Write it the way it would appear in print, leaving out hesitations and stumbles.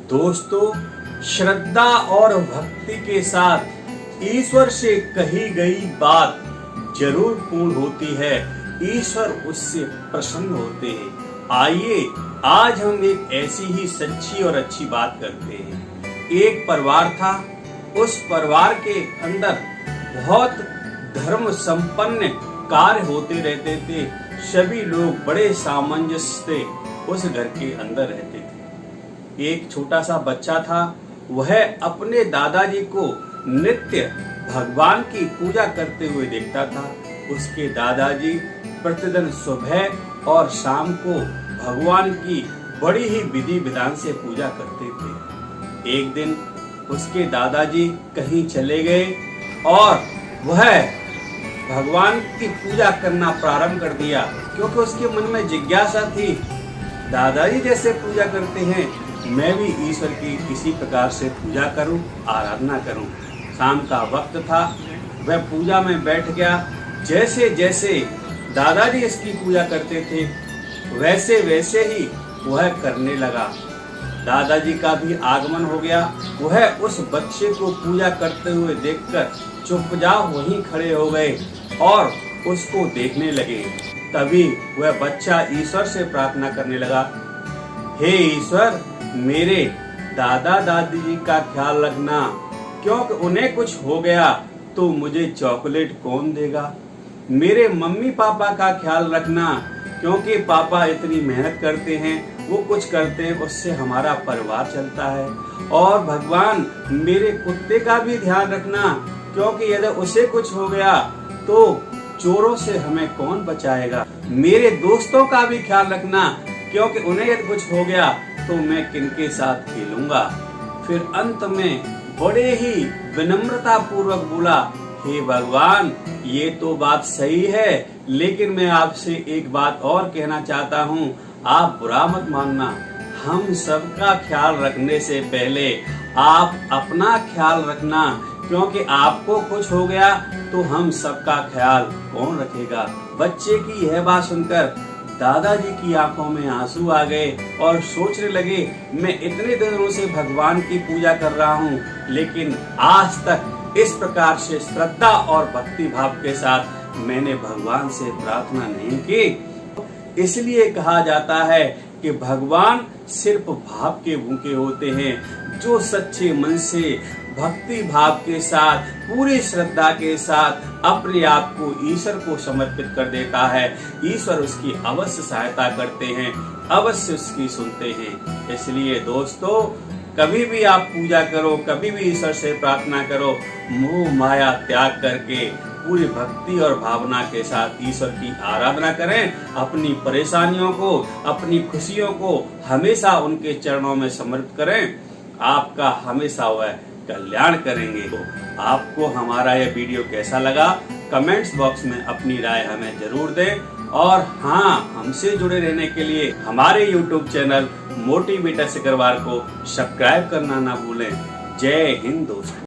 दोस्तों, श्रद्धा और भक्ति के साथ ईश्वर से कही गई बात जरूर पूर्ण होती है। ईश्वर उससे प्रसन्न होते हैं। आइए आज हम एक ऐसी ही सच्ची और अच्छी बात करते हैं। एक परिवार था। उस परिवार के अंदर बहुत धर्म संपन्न कार्य होते रहते थे। सभी लोग बड़े सामंजस्य से उस घर के अंदर रहते थे। एक छोटा सा बच्चा था। वह अपने दादाजी को नित्य भगवान की पूजा करते हुए देखता था। उसके दादाजी प्रतिदिन सुबह और शाम को भगवान की बड़ी ही विधि विधान से पूजा करते थे। एक दिन उसके दादाजी कहीं चले गए और वह भगवान की पूजा करना प्रारंभ कर दिया, क्योंकि उसके मन में जिज्ञासा थी, दादाजी जैसे पूजा करते हैं, मैं भी ईश्वर की इसी प्रकार से पूजा करूं, आराधना करूं। शाम का वक्त था। वह पूजा में बैठ गया। जैसे जैसे दादाजी इसकी पूजा करते थे, वैसे वैसे ही वह करने लगा। दादाजी का भी आगमन हो गया। वह उस बच्चे को पूजा करते हुए देखकर चुपचाप वहीं खड़े हो गए और उसको देखने लगे। तभी वह बच्चा ईश्वर से प्रार्थना करने लगा, हे ईश्वर, मेरे दादा दादी जी का ख्याल रखना, क्योंकि उन्हें कुछ हो गया तो मुझे चॉकलेट कौन देगा। मेरे मम्मी पापा का ख्याल रखना, क्योंकि पापा इतनी मेहनत करते हैं, वो कुछ करते हैं, उससे हमारा परिवार चलता है। और भगवान, मेरे कुत्ते का भी ध्यान रखना, क्योंकि यदि उसे कुछ हो गया तो चोरों से हमें कौन बचाएगा। मेरे दोस्तों का भी ख्याल रखना, क्योंकि उन्हें यदि कुछ हो गया तो मैं किनके साथ खेलूंगा। फिर अंत में बड़े ही विनम्रता पूर्वक बोला, हे भगवान, ये तो बात सही है, लेकिन मैं आपसे एक बात और कहना चाहता हूँ, आप बुरा मत मानना। हम सबका ख्याल रखने से पहले आप अपना ख्याल रखना, क्योंकि आपको कुछ हो गया तो हम सबका ख्याल कौन रखेगा। बच्चे की यह बात सुनकर दादाजी की आंखों में आंसू आ गए और सोचने लगे, मैं इतने दिनों से भगवान की पूजा कर रहा हूँ, लेकिन आज तक इस प्रकार से श्रद्धा और भक्ति भाव के साथ मैंने भगवान से प्रार्थना नहीं की। इसलिए कहा जाता है कि भगवान सिर्फ भाव के भूखे होते हैं। जो सच्चे मन से भक्ति भाव के साथ, पूरी श्रद्धा के साथ अपने आप को ईश्वर को समर्पित कर देता है, ईश्वर उसकी अवश्य सहायता करते हैं, अवश्य उसकी सुनते हैं। इसलिए दोस्तों, कभी भी आप पूजा करो, कभी भी ईश्वर से प्रार्थना करो, मोह माया त्याग करके पूरी भक्ति और भावना के साथ ईश्वर की आराधना करें। अपनी परेशानियों को, अपनी खुशियों को हमेशा उनके चरणों में समर्पित करें। आपका हमेशा वह कल्याण करेंगे। तो आपको हमारा यह वीडियो कैसा लगा, कमेंट्स बॉक्स में अपनी राय हमें जरूर दें। और हाँ, हमसे जुड़े रहने के लिए हमारे YouTube चैनल मोटिवेटर सिकरवार को सब्सक्राइब करना ना भूलें। जय हिंद दोस्तों।